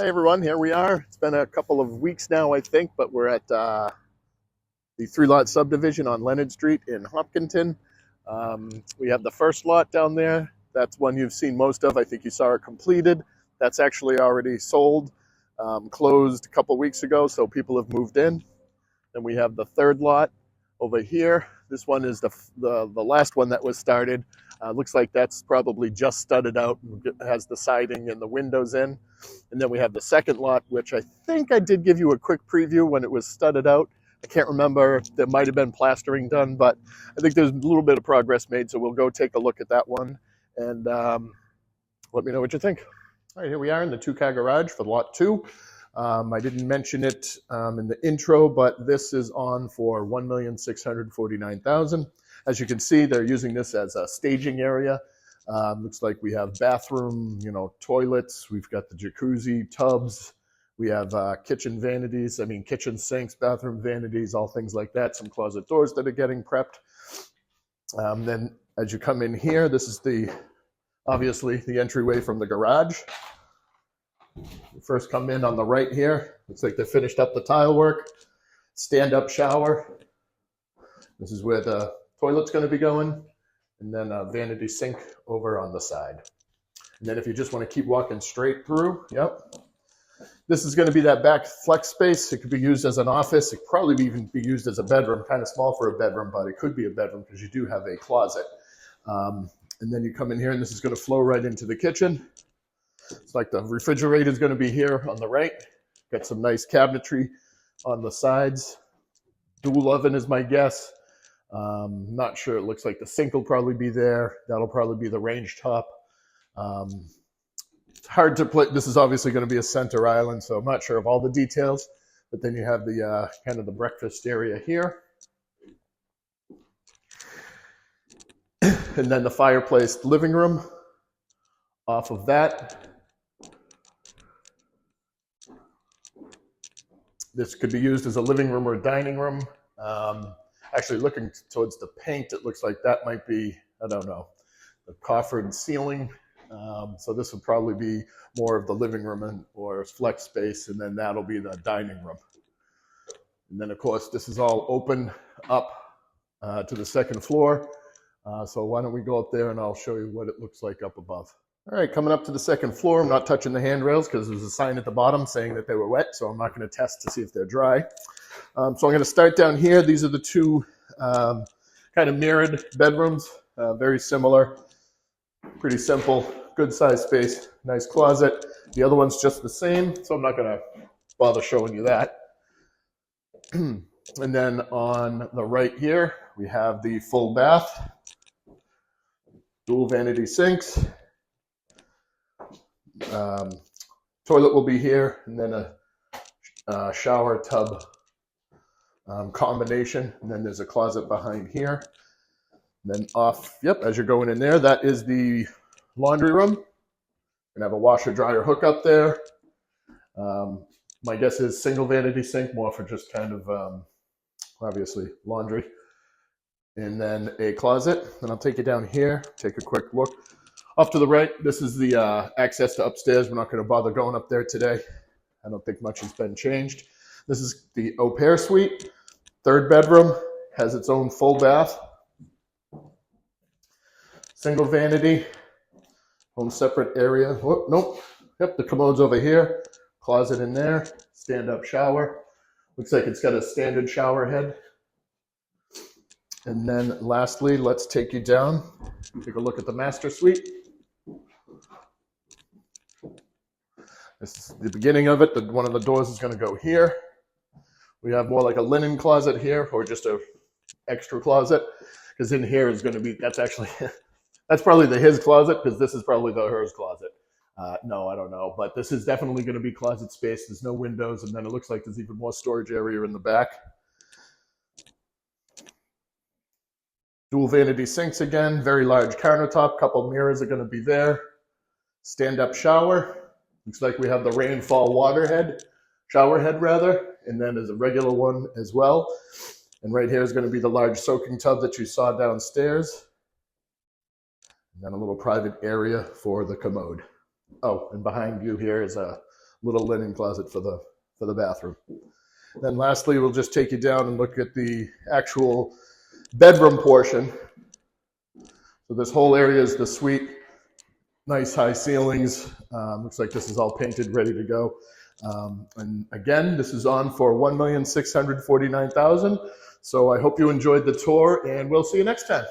Hi everyone, here we are. It's been a couple of weeks now, I think, but we're at the three-lot subdivision on Leonard Street in Hopkinton. We have the first lot down there. That's one you've seen most of. I think you saw it completed. That's actually already sold, closed a couple weeks ago, so people have moved in. Then we have the third lot over here. This one is the last one that was started. Looks like that's probably just studded out and has the siding and the windows in. And then we have the second lot, which I think I did give you a quick preview when it was studded out. I can't remember. There might have been plastering done, but I think there's a little bit of progress made. So we'll go take a look at that one and let me know what you think. All right, here we are in the two-car garage for lot 2. I didn't mention it in the intro, but this is on for $1,649,000. As you can see, they're using this as a staging area. Looks like we have bathroom, toilets. We've got the jacuzzi, tubs. We have kitchen sinks, bathroom vanities, all things like that. Some closet doors that are getting prepped. Then as you come in here, this is obviously the entryway from the garage. You first come in on the right here. Looks like they finished up the tile work. Stand-up shower. This is where the toilet's going to be going. And then a vanity sink over on the side. And then if you just want to keep walking straight through, this is going to be that back flex space. It could be used as an office. It could probably even be used as a bedroom, kind of small for a bedroom, but it could be a bedroom because you do have a closet. And then you come in here and this is going to flow right into the kitchen. It's like the refrigerator is going to be here on the right. Got some nice cabinetry on the sides. Dual oven is my guess. Not sure. It looks like the sink will probably be there. That'll probably be the range top. It's hard to play. This is obviously going to be a center island, so I'm not sure of all the details. But then you have the kind of the breakfast area here. And then the fireplace living room off of that. This could be used as a living room or a dining room. Actually, looking towards the paint, it looks like that might be, I don't know, the coffered ceiling. So this would probably be more of the living room or flex space, and then that'll be the dining room. And then, of course, this is all open up to the second floor. So why don't we go up there and I'll show you what it looks like up above. All right, coming up to the second floor, I'm not touching the handrails because there's a sign at the bottom saying that they were wet, so I'm not going to test to see if they're dry. So I'm going to start down here. These are the two kind of mirrored bedrooms, very similar, pretty simple, good size space, nice closet. The other one's just the same, so I'm not going to bother showing you that. And then on the right here, we have the full bath, dual vanity sinks. Toilet will be here, and then a shower tub combination, and then there's a closet behind here. And then as you're going in there, that is the laundry room. Gonna have a washer dryer hook up there. My guess is single vanity sink, more for just kind of obviously laundry. And then a closet. And I'll take you down here, take a quick look. Off to the right, this is the access to upstairs. We're not going to bother going up there today. I don't think much has been changed. This is the au pair suite. Third bedroom, has its own full bath. Single vanity, own separate area. Whoop, nope. Yep, the commode's over here. Closet in there, stand-up shower. Looks like it's got a standard shower head. And then lastly, let's take you down. Take a look at the master suite. This is the beginning of it. One of the doors is going to go here. We have more like a linen closet here, or just a extra closet, because in here is going to be, that's probably the his closet, because this is probably the hers closet. No, I don't know, but this is definitely going to be closet space. There's no windows, and then it looks like there's even more storage area in the back. Dual vanity sinks again, very large countertop, couple mirrors are going to be there. Stand-up shower. Looks like we have the rainfall shower head rather, and then there's a regular one as well. And right here is going to be the large soaking tub that you saw downstairs. And then a little private area for the commode. Oh, and behind you here is a little linen closet for the bathroom. Then lastly, we'll just take you down and look at the actual bedroom portion. So this whole area is the suite. Nice high ceilings. Looks like this is all painted, ready to go. And again, this is on for $1,649,000. So I hope you enjoyed the tour, and we'll see you next time.